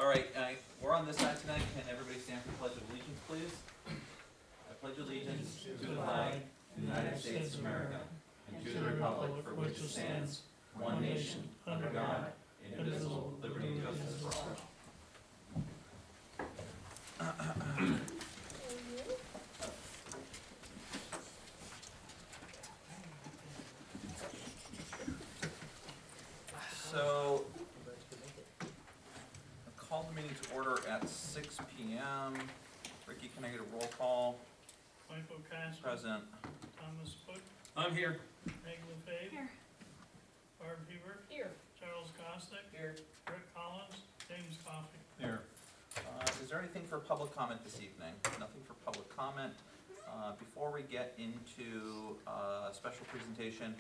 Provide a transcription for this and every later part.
right, we're on this side tonight. Can everybody stand for Pledge of Allegiance, please? I pledge allegiance to the flag of the United States of America and to the republic for which it stands, one nation, under God, indivisible, with liberty and justice for all. So, I called the meeting to order at 6 p.m. Ricky, can I get a roll call? Michael Casper. Present. Thomas Foot. I'm here. Meg LaFave. Here. Barb Hebert. Here. Charles Costick. Here. Rick Collins. James Coffey. Here. Is there anything for public comment this evening? Nothing for public comment. Before we get into a special presentation,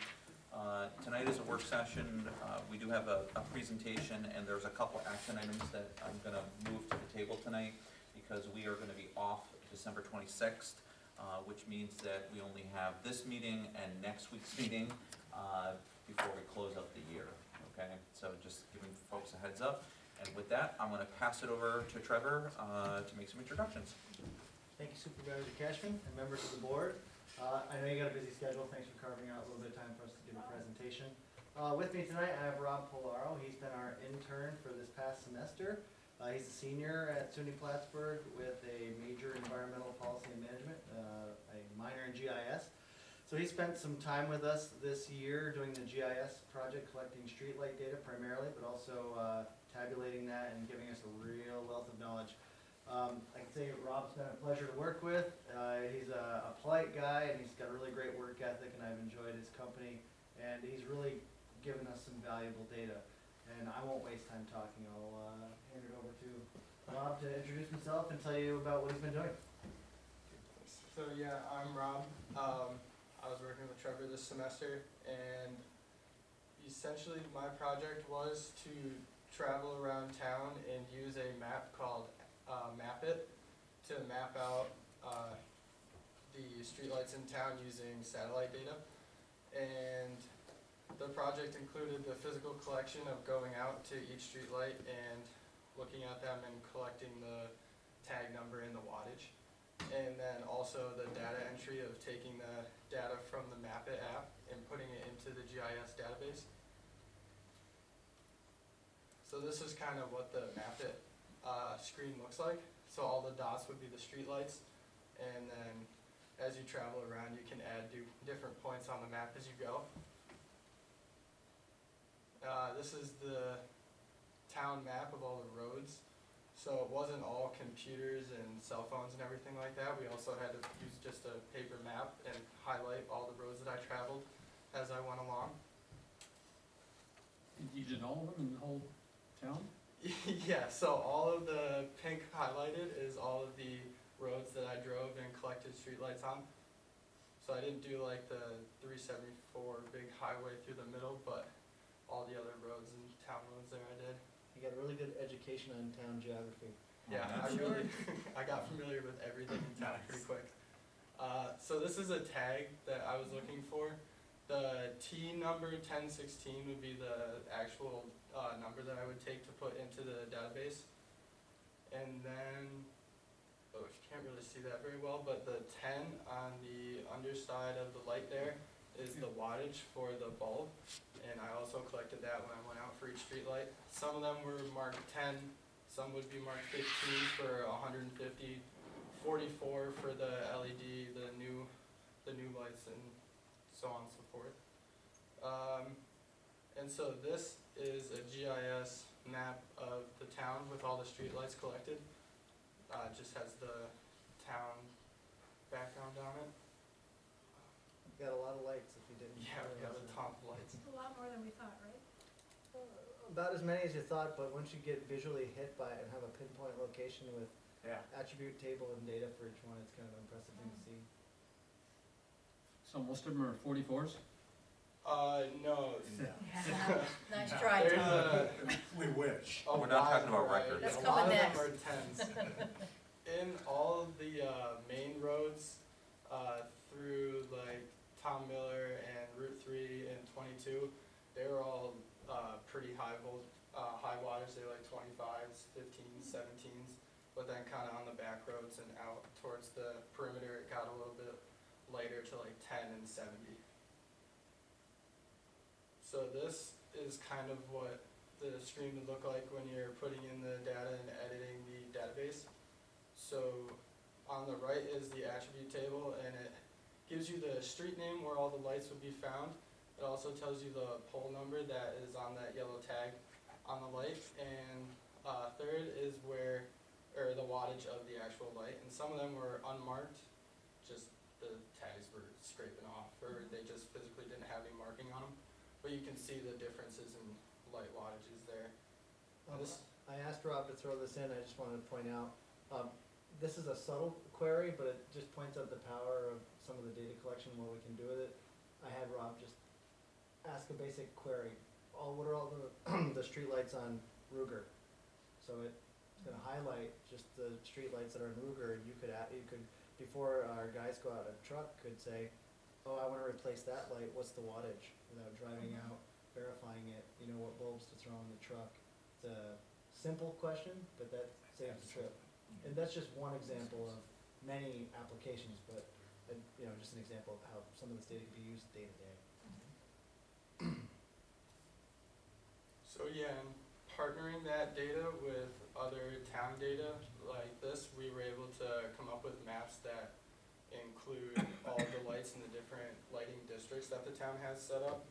tonight is a work session. We do have a presentation, and there's a couple action items that I'm going to move to the table tonight because we are going to be off December 26th, which means that we only have this meeting and next week's meeting before we close up the year. Okay, so just giving folks a heads up. And with that, I'm going to pass it over to Trevor to make some introductions. Thank you, Supervisor Cashman and members of the board. I know you got a busy schedule. Thanks for carving out a little bit of time for us to give a presentation. With me tonight, I have Rob Polaro. He's been our intern for this past semester. He's a senior at SUNY Plattsburgh with a major environmental policy and management, a minor in GIS. So he spent some time with us this year doing the GIS project, collecting streetlight data primarily, but also tabulating that and giving us a real wealth of knowledge. I can say Rob's been a pleasure to work with. He's a polite guy and he's got a really great work ethic, and I've enjoyed his company, and he's really given us some valuable data. And I won't waste time talking. I'll hand it over to Rob to introduce himself and tell you about what he's been doing. So yeah, I'm Rob. I was working with Trevor this semester, and essentially my project was to travel around town and use a map called Map It to map out the streetlights in town using satellite data. And the project included the physical collection of going out to each streetlight and looking at them and collecting the tag number and the wattage. And then also the data entry of taking the data from the Map It app and putting it into the GIS database. So this is kind of what the Map It screen looks like. So all the dots would be the streetlights, and then as you travel around you can add different points on the map as you go. This is the town map of all the roads. So it wasn't all computers and cell phones and everything like that. We also had to use just a paper map and highlight all the roads that I traveled as I went along. You did all of them in the whole town? Yeah, so all of the pink highlighted is all of the roads that I drove and collected streetlights on. So I didn't do like the 374 big highway through the middle, but all the other roads and town roads there I did. You got a really good education on town geography. Yeah, I got familiar with everything in town pretty quick. So this is a tag that I was looking for. The T number 1016 would be the actual number that I would take to put into the database. And then, oh, you can't really see that very well, but the 10 on the underside of the light there is the wattage for the bulb. And I also collected that when I went out for each street light. Some of them were marked 10, some would be marked 15 for 150, 44 for the LED, the new lights, and so on and so forth. And so this is a GIS map of the town with all the street lights collected. It just has the town background on it. Got a lot of lights if you didn't. Yeah, we have a ton of lights. A lot more than we thought, right? About as many as you thought, but once you get visually hit by it and have a pinpoint location with attribute table and data for each one, it's kind of an impressive thing to see. So most of them are 44s? No. Nice try, There's Tom. We wish. a We're not talking about wide records. variety. That's A lot coming of them are tens. In all of the main roads through like Tom Miller and Route 3 and 22, they were all pretty high wattage. They were like 25s, 15s, 17s, but then kinda on the back roads and out towards the perimeter, it got a little bit lighter to like 10 and 70. So this is kind of what the screen would look like when you're putting in the data and editing the database. So on the right is the attribute table, and it gives you the street name where all the lights would be found. It also tells you the pole number that is on that yellow tag on the light, and third is or the wattage of the actual light. And some of them were unmarked, just the tags were scraping off, or they just physically didn't have any marking on them. But you can see the differences in light wattages there. This- I asked Rob to throw this in, I just wanted to point out, this is a subtle query, but it just points out the power of some of the data collection, what we can do with it. I had Rob just ask a basic query, what are all the, the streetlights on Ruger? So it's gonna highlight just the streetlights that are in Ruger, and you could, before our guys go out in a truck, could say, oh, I wanna replace that light, what's the wattage? Without driving out, verifying it, you know, what bulbs to throw in the truck. It's a simple question, but that saves the trip. And that's just one example of many applications, but, you know, just an example of how some of this data can be used day to day. So yeah, and partnering that data with other town data like this, we were able to come up with maps that include all the lights in the different lighting districts that the town has set up.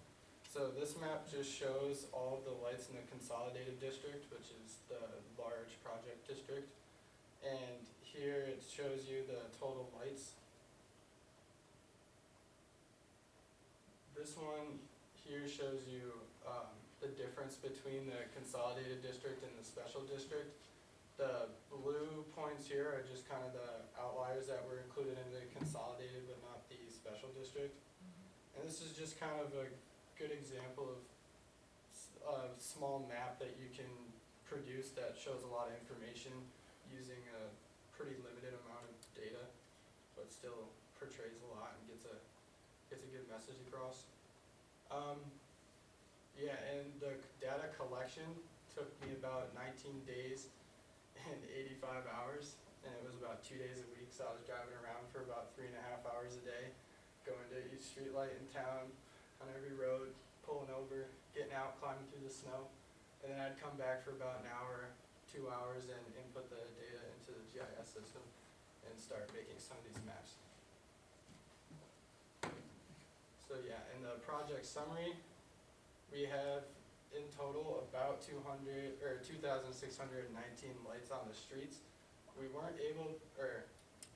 So this map just shows all of the lights in the consolidated district, which is the large project district. And here it shows you the total lights. This one here shows you the difference between the consolidated district and the special district. The blue points here are just kind of the outliers that were included in the consolidated but not the special district. And this is just kind of a good example of a small map that you can produce that shows a lot of information using a pretty limited amount of data, but still portrays a lot and gets a good message across. Yeah, and the data collection took me about 19 days and 85 hours, and it was about 2 days a week, so I was driving around for about 3.5 hours a day, going to each street light in town, on every road, pulling over, getting out, climbing through the snow, and then I'd come back for about an hour, 2 hours, and input the data into the GIS system and start making some of these maps. So yeah, in the project summary, we have in total about 2,619 lights on the streets. We weren't able, or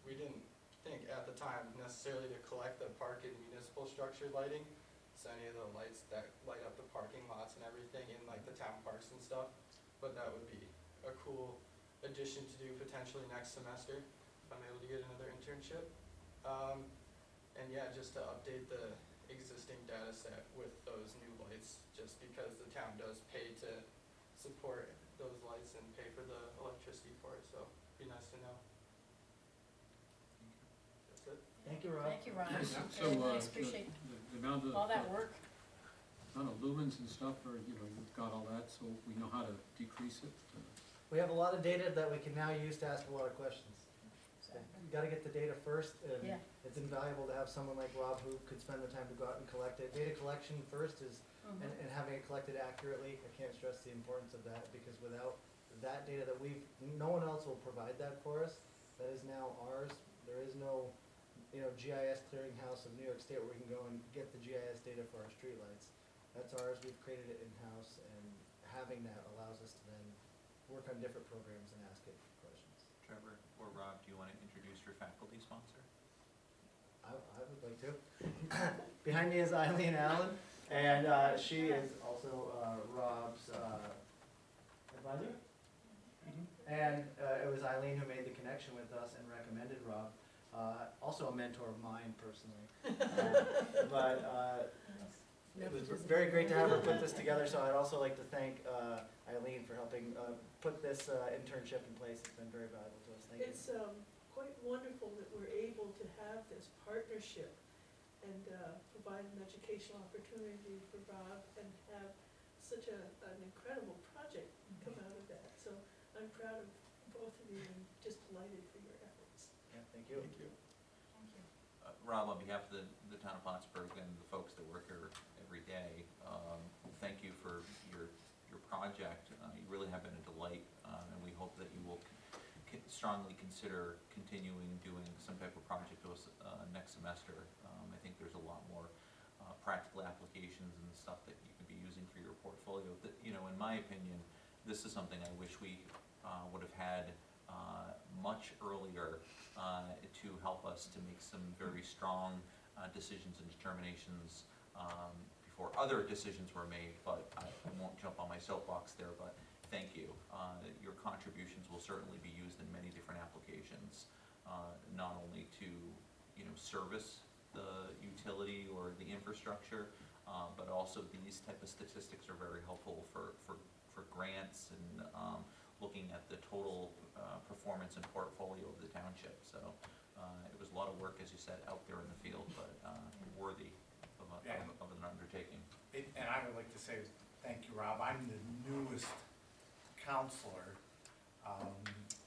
we didn't think at the time necessarily to collect the park and municipal structure lighting, so any of the lights that light up the parking lots and everything in like the town parks and stuff. But that would be a cool addition to do potentially next semester if I'm able to get another internship. And yeah, just to update the existing data set with those new lights, just because the town does pay to support those lights and pay for the electricity for it, so it'd be nice to know. That's it. Thank you, Rob. Thank you, Ron. So, Very nice, appreciate the amount of. all that work. Amount of lumens and stuff, or, you know, you've got all that, so we know how to decrease it. We have a lot of data that we can now use to ask a lot of questions. So you gotta get the data first, and Yeah. it's invaluable to have someone like Rob who could spend the time to go out and collect it. Data collection first is, Mhm. and having it collected accurately, I can't stress the importance of that, because without that data that no one else will provide that for us, that is now ours. There is no, you know, GIS clearinghouse of New York State where we can go and get the GIS data for our streetlights. That's ours, we've created it in-house, and having that allows us to then work on different programs and ask it questions. Trevor or Rob, do you want to introduce your faculty sponsor? I would like to. Behind me is Eileen Allen, and she is also Rob's advisor. And it was Eileen who made the connection with us and recommended Rob, also a mentor of mine personally. But it was very great to have her put this together, so I'd also like to thank Eileen for helping put this internship in place. It's been very valuable to us. Thank you. It's quite wonderful that we're able to have this partnership and provide an educational opportunity for Rob and have such an incredible project come out of that. So I'm proud opportunity and just delighted for your efforts. Yeah, thank you. Thank you. Thank you. Rob, on behalf of the town of Plattsburgh and the folks that work here every day, thank you for your project. You really have been a delight, and we hope that you will strongly consider continuing doing some type of project with us next semester. I think there's a lot more practical applications and stuff that you could be using for your portfolio. That, you know, in my opinion, this is something I wish we would have had much earlier to help us to make some very strong decisions and determinations before other decisions were made, but I won't jump on my soapbox there, but thank you. Your contributions will certainly be used in many different applications, not only to, you know, service the utility or the infrastructure, but also these type of statistics are very helpful for grants and looking at the total performance and portfolio of the township. So it was a lot of work, as you said, out there in the field, but worthy of an undertaking. And I would like to say, thank you, Rob. I'm the newest counselor.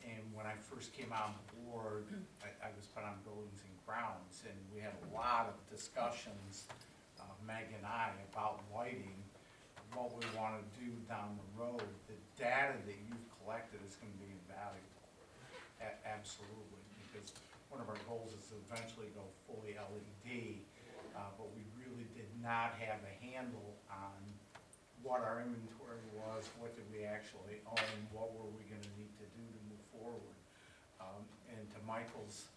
And when I first came on board, I was put on buildings and grounds, and we had a lot of discussions, Meg and I, about lighting, what we want to do down the road. The data that you've collected is going to be invaluable, absolutely, because one of our goals is to eventually go fully LED, but we really did not have a handle on what our inventory was, what did we actually own, what were we going to need to do to move forward. And to Michael's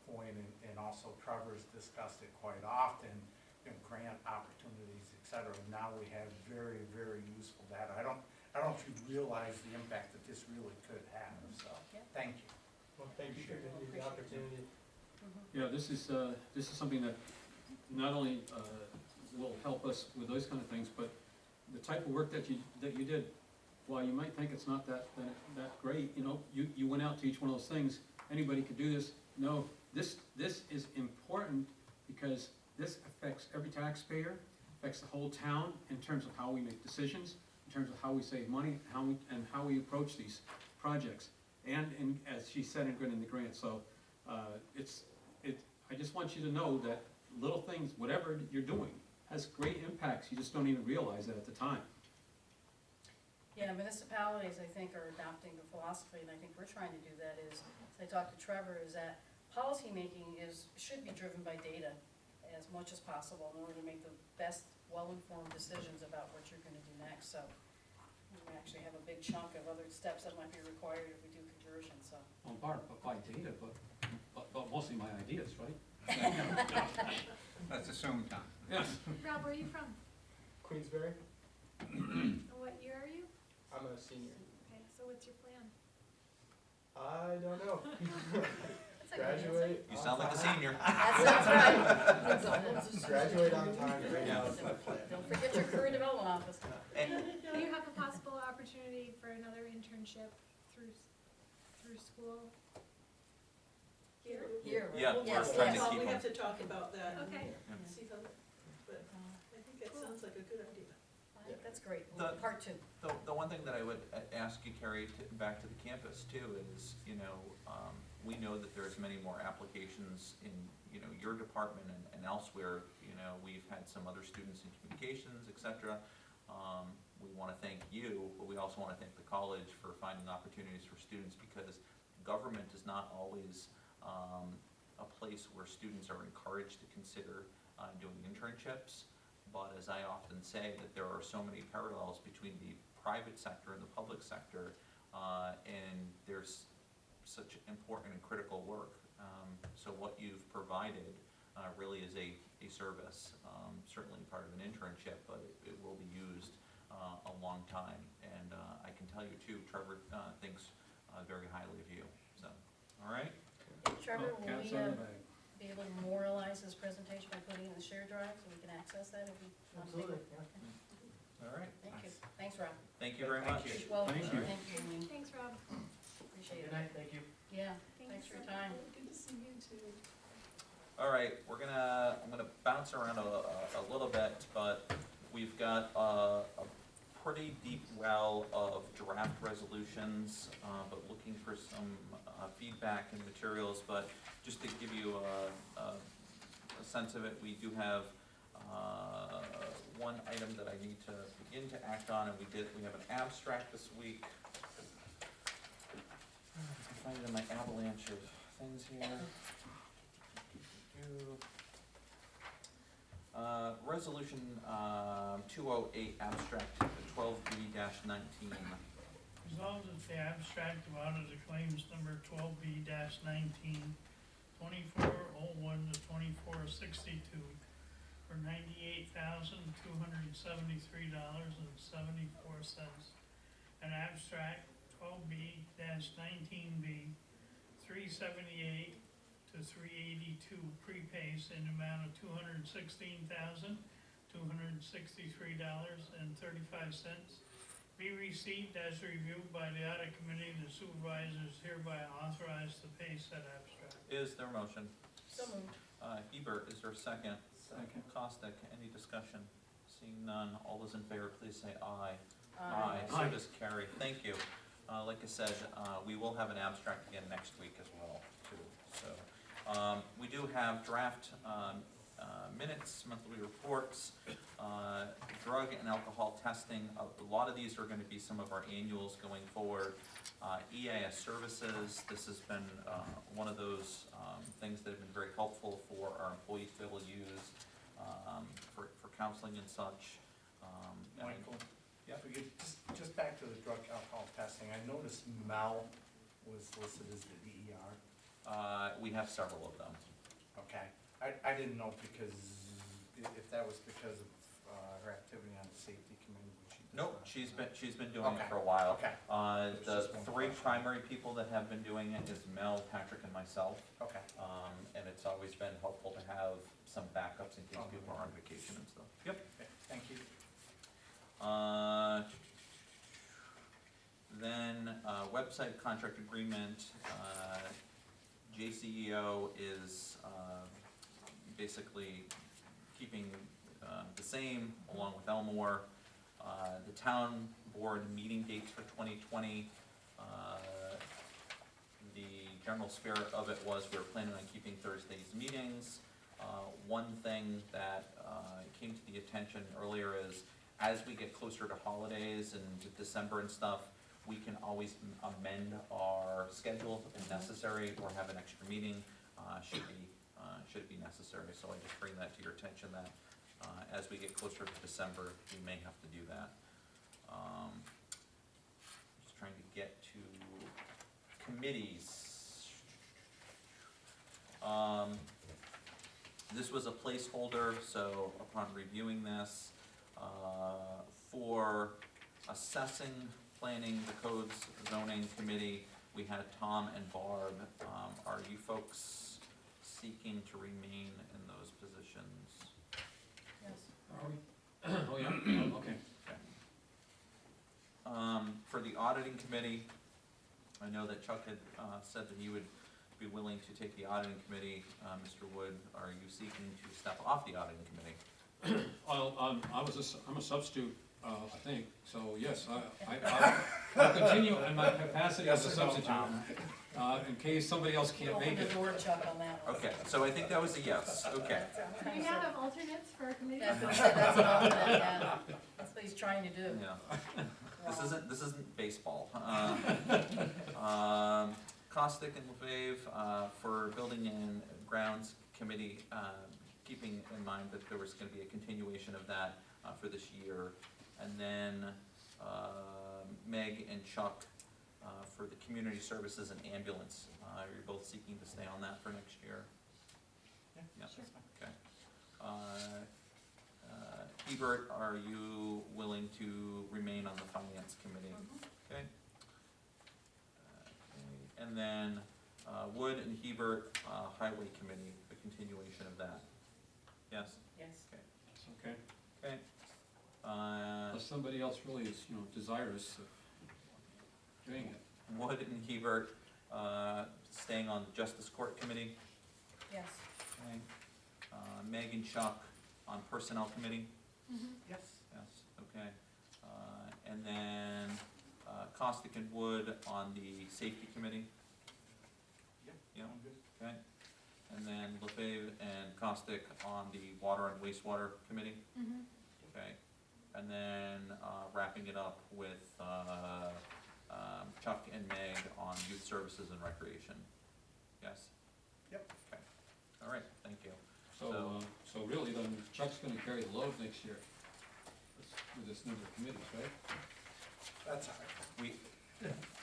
point, and also Trevor's discussed it quite often, you know, grant opportunities, et cetera. Now we have very, very useful data. I don't know if you realize the impact that this really could have, so, Yeah. thank you. Well, thank you for giving me the opportunity. Yeah, this is something that not only will help us with those kind of things, but the type of work that you did, while you might think it's not that great, you know, you went out to each one of those things, anybody could do this. No, this is important because this affects every taxpayer, affects the whole town in terms of how we make decisions, in terms of how we save money, how we approach these projects. And as she said, in the grant, so I just want you to know that little things, whatever you're doing, has great impacts. You just don't even realize that at the time. Yeah, municipalities, I think, are adopting the philosophy, and I think we're trying to do that, is, as I talked to Trevor, is that policymaking should be driven by data as much as possible in order to make the best, well-informed decisions about what you're gonna do next, so we actually have a big chunk of other steps that might be required if we do conversion, so. On part, but by data, but mostly my ideas, right? Let's assume, Tom. Yes. Rob, where are you from? Queensberry, And what year are you? I'm a senior. Okay, so what's your plan? I don't know. That's a good answer. Graduate. You on sound like a time. senior. That sounds right. Graduate on time right now is my plan. Don't forget your career development office. Do you have a possible opportunity for another internship through school? Here? Here, right? Yeah, we're Yes, trying yes. to keep We them. have to talk about that. Okay. And see how that, but I think that sounds like a good idea. That's great. The- Part two. The one thing that I would ask you, Carrie, back to the campus too, is, you know, we know that there's many more applications in, you know, your department and elsewhere. You know, we've had some other students in communications, et cetera. We wanna thank you, but we also wanna thank the college for finding opportunities for students, because government is not always a place where students are encouraged to consider doing internships. But as I often say, that there are so many parallels between the private sector and the public sector, and there's such important and critical work. So what you've provided really is a service, certainly part of an internship, but it will be used a long time. And I can tell you too, Trevor thinks very highly of you, so, all right? Trevor, Oh, will cat's we out of the bag. be able to memorialize this presentation by putting it in the shared drive so we can access that if we want to? Absolutely, yeah. All right, Thank you. Thanks, Rob. thank you very much. Well, Thank you. Thank you, Wayne. Thanks, Rob. Appreciate Good it. night, thank you. Yeah, thanks for your time. Good to see you too. All right, I'm gonna bounce around a little bit, but we've got a pretty deep well of draft resolutions, but looking for some feedback and materials. But just to give you a sense of it, we do have one item that I need to begin to act on, and we have an abstract this week. I can find it in my avalanche of things here. Resolution 208 abstract 12B-19. Resolved that the abstract of audited claims number 12B-19, 2401 to 2462 for $98,273.74. An abstract 12B-19B, 378 to 382 prepays in the amount of $216,263.35 be received as reviewed by the audit committee. The supervisor is hereby authorized to pay said abstract. Is there a motion? So moved. Hebert, is there a second? Second. Caustic, any discussion? Seeing none, all those in favor, please say aye. Aye. So does carry. Thank you. Like I said, we will have an abstract again next week as well, too. So, we do have draft minutes, monthly reports, drug and alcohol testing. A lot of these are going to be some of our annuals going forward. EAS services, this has been one of those things that have been very helpful for our employees to be able to use for counseling and such. Michael? Yeah. If we could, just back to the drug alcohol testing, I noticed Mel was listed as the DER. We have several of them. Okay, I didn't know because, if that was because of her activity on the safety committee, which she does Nope, not. she's been doing it Okay. for a while. Okay, It's The just one three question. primary people that have been doing it is Mel, Patrick, and myself. okay. And it's always been helpful to have some backups in case Oh, people are on vacation and stuff. Yep. Okay, thank you. Then, website contract agreement, JCEO is, basically keeping, the same along with Elmore. The town board meeting dates for 2020, the general spirit of it was we were planning on keeping Thursday's meetings. One thing that, came to the attention earlier is, as we get closer to holidays and to December and stuff, we can always amend our schedule if necessary, or have an extra meeting, should it be necessary. So I just bring that to your attention that, as we get closer to December, we may have to do that. Just trying to get to committees. This was a placeholder, so upon reviewing this, for assessing, planning, the codes, zoning committee, we had Tom and Barb. Are you folks seeking to remain in those positions? Yes. Oh, yeah, okay. For the auditing committee, I know that Chuck had said that he would be willing to take the auditing committee. Mr. Wood, are you seeking to step off the auditing committee? Well, I'm a substitute, I think, so yes, I'll continue in my capacity as a Yes or no, substitute, Tom? in case somebody else can't Open make the it. door, Chuck, on that one. Okay, so I think that was a yes, okay. Do we now have alternates for our committee? That's what that's an alternate, yeah. That's what he's trying to do. Yeah, Wrong. this isn't baseball. Costick and LaFave, for building and grounds committee, keeping in mind that there was gonna be a continuation of that, for this year. And then, Meg and Chuck, for the community services and ambulance, you're both seeking to stay on that for next year? Yeah, Yep. that's fine. Okay. Hebert, are you willing to remain on the finance committee? Okay. Okay. And then, Wood and Hebert, highway committee, the continuation of that? Yes? Yes. It's okay, Okay. unless somebody else really is, desirous of doing it. Wood and Hebert, staying on the Justice Court Committee. Yes. Okay. Meg and Chuck on Personnel Committee. Mhm. Yes. Yes, okay. And then, Costick and Wood on the Safety Committee. Yeah, okay. And then LaFave and Costick on the Water and Wastewater Committee. Mhm. Okay, and then wrapping it up with Chuck and Meg on Youth Services and Recreation. Yes? Yep. Okay, all right, thank you. So really then Chuck's gonna carry the load next year with this number of committees, right? That's all right. We,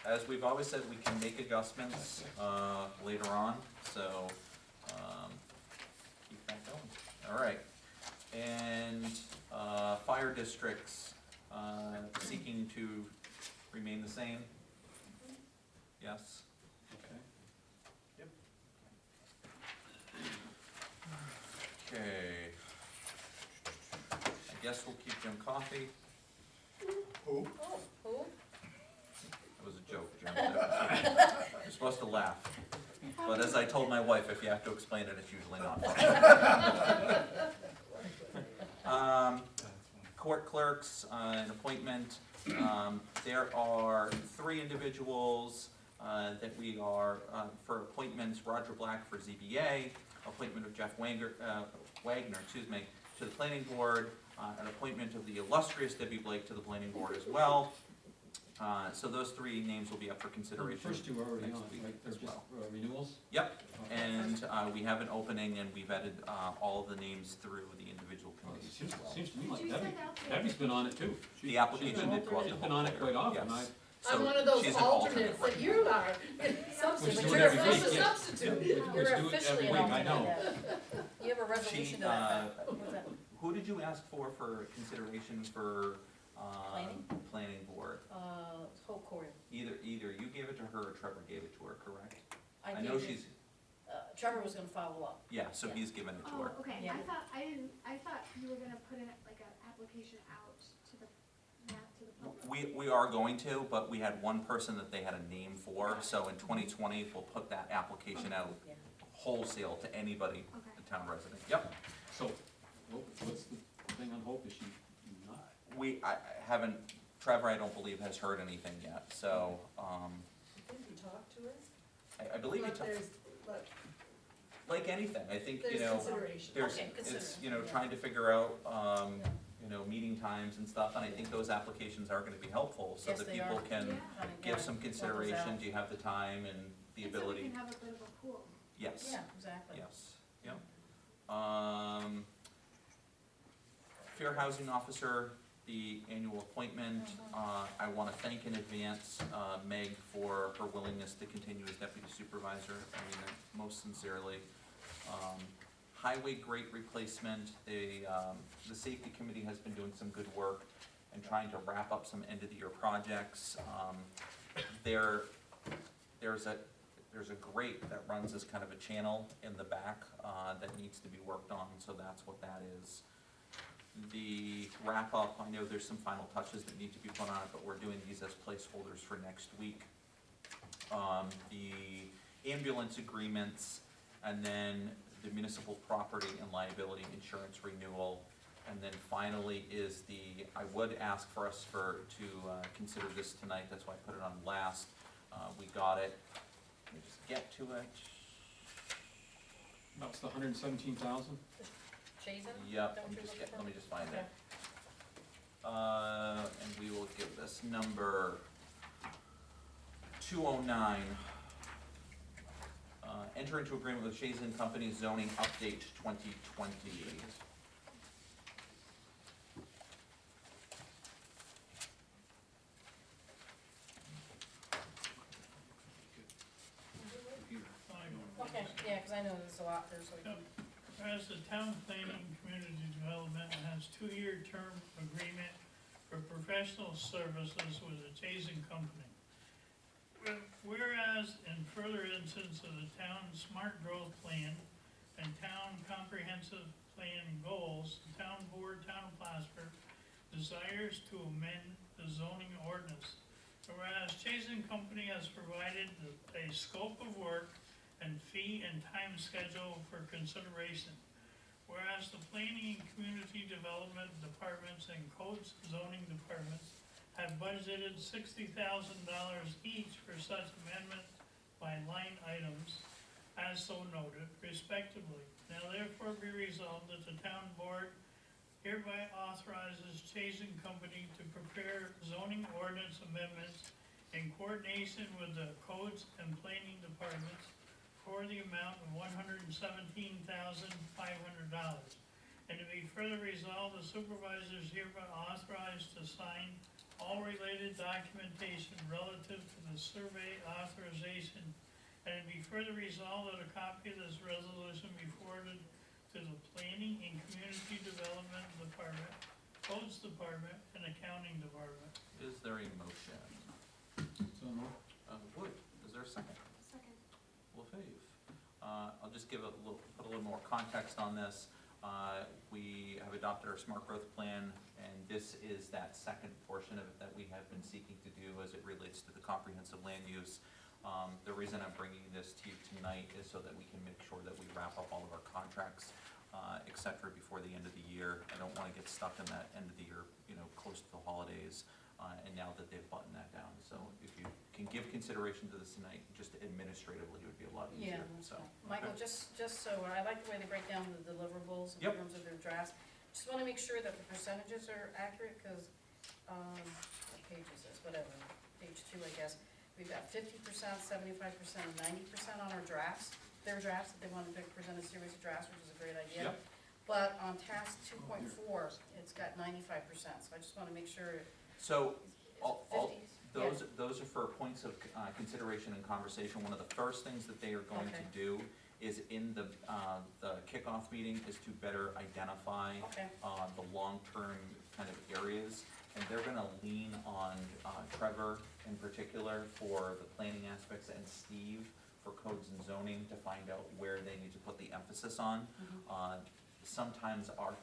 as we've always said, we can make adjustments later on, so keep that going. All right, and fire districts seeking to remain the same? Yes? Okay. Okay. I guess we'll keep Jim Coffey. Who? Oh, who? That was a joke, Jim. You're supposed to laugh. But as I told my wife, if you have to explain it, it's usually not funny. Court clerks, an appointment. There are 3 individuals that we are, for appointments, Roger Black for ZBA, appointment of Jeff Wagner, to the planning board, an appointment of the illustrious Debbie Blake to the planning board as well. So those 3 names will be up for The consideration. first two are already next on, week right? They're as just well. renewals? Yep, Okay. and we have an opening and we've added all of the names through the individual Well, it committees seems, as well. seems to me Did like you Debbie, send out the? Debbie's been on it too. The application did go out to She's been on it quite often, yes. I'm So one of those she's an alternates alternate that you are. Substitute, Which but do it you're every a week, substitute. yeah. Substitute. Which You're do it officially every an week, I alternate know. now. You have a resolution to that. What's that? Who did you ask for consideration for, Planning? planning board? Whole court. Either you gave it to her or Trevor gave it to her, correct? I gave know it- she's, Trevor was gonna follow up. yeah, so Yeah. he's given it to Oh, her. okay, Yeah. I thought you were gonna put in like an application out to the public. We are going to, but we had one person that they had a name for, so in 2020, we'll put that application out Yeah. wholesale to anybody, Okay. the town resident. Yep. So, what's the thing on Hope, is she not? I haven't, Trevor, I don't believe has heard anything yet, so, Did you talk to her? I believe he But took, but like anything, I think, there's consideration. there's, Okay, it's, consider it, yeah. trying to figure out, Yeah. meeting times and stuff, and I think those applications are gonna be helpful, so Yes, that they people are. can Yeah. Kinda give get some what goes consideration, out. do you have the time and the And so we ability? can have a bit of a pool. Yes, Yeah, exactly. yes, yep. Fair Housing Officer, the annual appointment, I wanna thank in advance, Meg for her willingness to continue as deputy supervisor, I mean that most sincerely. Highway grate replacement, the safety committee has been doing some good work and trying to wrap up some end of the year projects. There's a grate that runs as kind of a channel in the back, that needs to be worked on, so that's what that is. The wrap up, I know there's some final touches that need to be put on it, but we're doing these as placeholders for next week. The ambulance agreements, and then the municipal property and liability insurance renewal. And then finally is I would ask for us to consider this tonight, that's why I put it on last. We got it, let me just get to it. That's the 117,000? Chazen? Yep, That what you're looking for? let me just find Okay. it. And we will give this number 209. Enter into agreement with Chazen Company zoning update 2020. Okay, yeah, cause I know there's a lot there, so we can. Whereas the town planning community development has 2-year term agreement for professional services with a Chazen Company. Whereas in further instance of the town's smart growth plan and town comprehensive plan goals, the town board, town of Plattsburgh, desires to amend the zoning ordinance. Whereas Chazen Company has provided a scope of work and fee and time schedule for consideration. Whereas the planning and community development departments and codes zoning departments have budgeted $60,000 each for such amendments by line items, as so noted, respectively. Now therefore be resolved that the town board hereby authorizes Chazen Company to prepare zoning ordinance amendments in coordination with the codes and planning departments for the amount of $117,500. And to be further resolved, the supervisors hereby authorized to sign all related documentation relative to the survey authorization. And to be further resolved that a copy of this resolution be forwarded to the Planning and Community Development Department, Codes Department, and Accounting Department. Is there a motion? So, no? Wood, is there a second? Second. LaFave. I'll just give put a little more context on this. We have adopted our smart growth plan, and this is that second portion of it that we have been seeking to do as it relates to the comprehensive land use. The reason I'm bringing this to you tonight is so that we can make sure that we wrap up all of our contracts, et cetera, before the end of the year. I don't wanna get stuck in that end of the year, close to the holidays, and now that they've buttoned that down. So if you can give consideration to this tonight, just administratively, it would be a lot Yeah, easier, that's so. fine. Michael, just so, I like the way they break down the deliverables in Yep. terms of their drafts. Just wanna make sure that the percentages are accurate, cause, what page is this, whatever, page 2, I guess. We've got 50%, 75%, and 90% on our drafts, their drafts, that they wanted to present a series of drafts, which is a great idea. Yep. But on task 2.4, it's got 95%, so I just wanna make sure So, it's all- 50. Yeah. those are for points of consideration and conversation. One of the first things that they are going to Okay. do is in the kickoff meeting is to better identify Okay, the long-term kind of areas. And they're gonna lean on Trevor in particular for the planning aspects and Steve for codes and zoning to find out where they need to put the emphasis on. Mhm. Sometimes our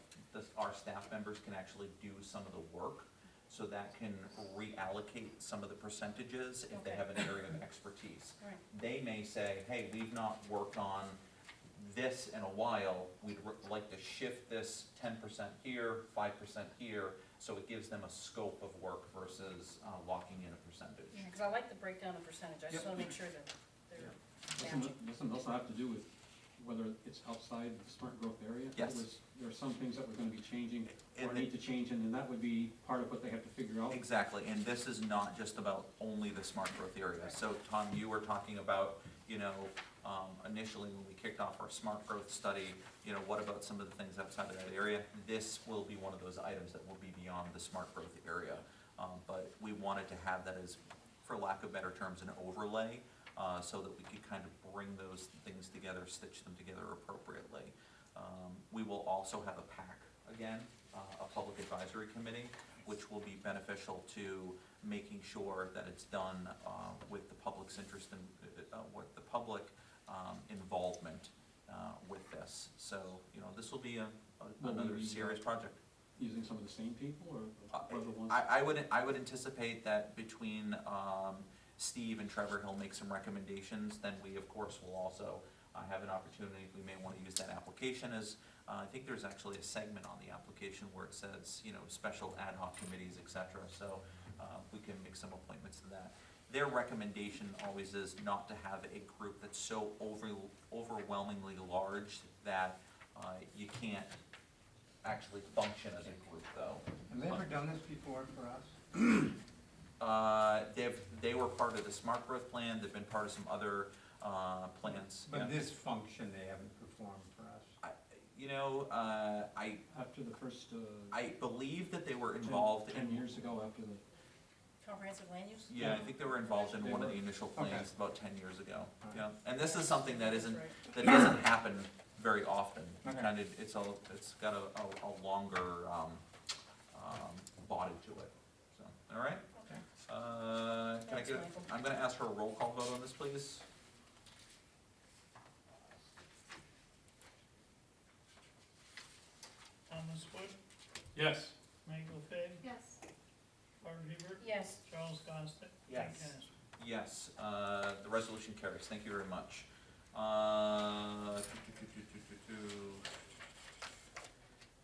staff members can actually do some of the work, so that can reallocate some of the percentages if they Okay. have an area of expertise. all right, They may say, hey, we've not worked on this in a while, we'd like to shift this 10% here, 5% here, so it gives them a scope of work versus locking in a percentage. yeah, cause I like the breakdown of percentage, I just Yep. wanna make sure that they're Doesn't matching. doesn't also have to do with whether it's outside the smart growth area? Yes. There are some things that we're gonna be changing, or And need to change, and that would be part of what they have to figure out. Exactly, and this is not just about only the smart growth area. So Tom, you were talking about, initially when we kicked off our smart growth study, what about some of the things outside of that area? This will be one of those items that will be beyond the smart growth area. But we wanted to have that as, for lack of better terms, an overlay, so that we could kind of bring those things together, stitch them together appropriately. We will also have a PAC again, a public advisory committee, which will be beneficial to making sure that it's done with the public's interest and with the public involvement with this. So, this will be another we, serious project. Using some of the same people, or other ones? I would anticipate that between Steve and Trevor, he'll make some recommendations. Then we, of course, will also have an opportunity, we may want to use that application as, I think there's actually a segment on the application where it says, special ad hoc committees, et cetera. So we can make some appointments to that. Their recommendation always is not to have a group that's so overwhelmingly large that you can't actually function as a group, though. Have they ever done this before for us? They were part of the smart growth plan, they've been part of some other plans. But Yeah. this function they haven't performed for us. After the first, I believe that they were involved in. 10 years ago, after the, Comprehensive land use? Yeah, I think they were involved in They one of were? the initial Okay. plans about 10 years ago. Alright. Yeah, and this is something that That's isn't, right. that doesn't happen very often. Okay. Kind of, it's got a longer body to it, so, all right? Okay. Can I Thanks, get, Michael. I'm gonna ask for a roll call vote on this, please. Thomas Wood, yes. Mike LaFave, Yes. Barb Hebert, Yes, Charles Costick. Yes. Mike Cass. Yes, the resolution carries, thank you very much.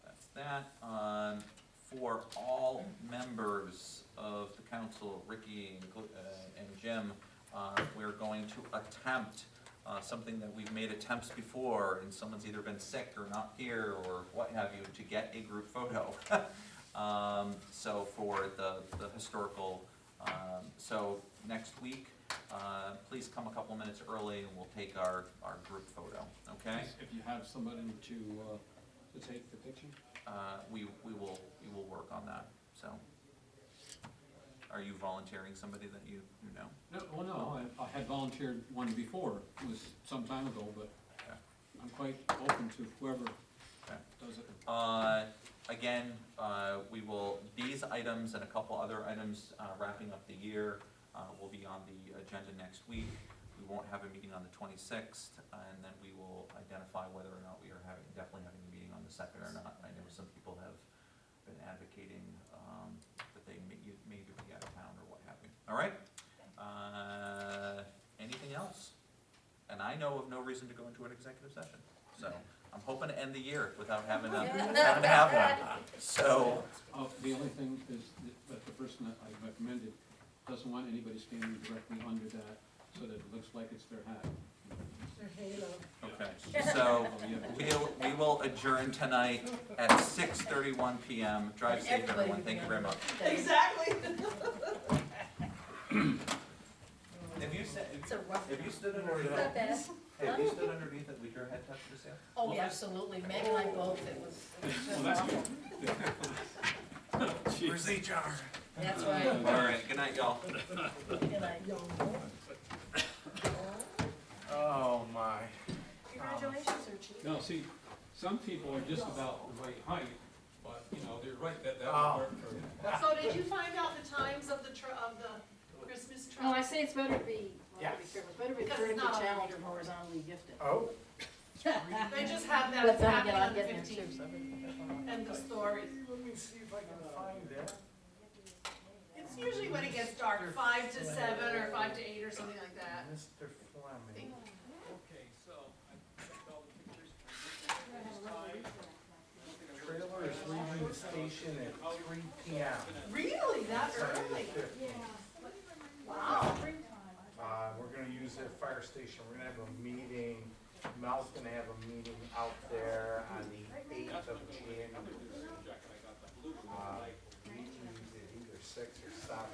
That's that. for all members of the council, Ricky and Jim, we're going to attempt something that we've made attempts before, and someone's either been sick or not here or what have you, to get a group photo. So for the historical, so next week, please come a couple minutes early and we'll take our group photo, okay? If you have somebody to take the picture? We will work on that, so. Are you volunteering somebody that you know? No, well, no, I had volunteered one before, it was some time ago, but Okay. I'm quite open to whoever Okay. does it. Again, we will, these items and a couple other items, wrapping up the year, will be on the agenda next week. We won't have a meeting on the 26th, and then we will identify whether or not we are definitely having a meeting on the 2nd or not. I know some people have been advocating, that they may be out of town or what have you. All right? Anything else? And I know of no reason to go into an executive session, so I'm hoping to end the year without having to have one. So, The only thing is that the person that I recommended doesn't want anybody standing directly under that, so that it looks like it's their hat. okay, so we will adjourn tonight at 6:31 PM. Drive safe, everyone. Thank you very much. Exactly. Have you said, It's a rough. have you stood Not underneath, bad. have you stood underneath it with your head touched the ceiling? Oh, yeah, absolutely, Meg and I both, it was just that's awful. Where's HR? That's right. All right, good night, y'all. Good night. Oh, my. Congratulations, Archie. No, see, some people are just about the right height, but, you know, they're right, that Oh. would work for. So did you find out the times of the Christmas tree? No, I say it's better to be, well, Yes. it's better to be Because it's vertically not- challenged or horizontally gifted. Oh, They just have that But then happening again, on I'm the getting there too, 15th, so. and the stories. let me see if I can find it. It's usually when it gets dark, 5 to 7 or 5 to 8 or something like that. Mr. Fleming. Okay, so, I checked all the pictures. Trailer is leaving the station at 3 PM. Really, that early? Wow. We're gonna use their fire station, we're gonna have a meeting, Mel's gonna have a meeting out there on the 8th of January. We use it either 6 or 7.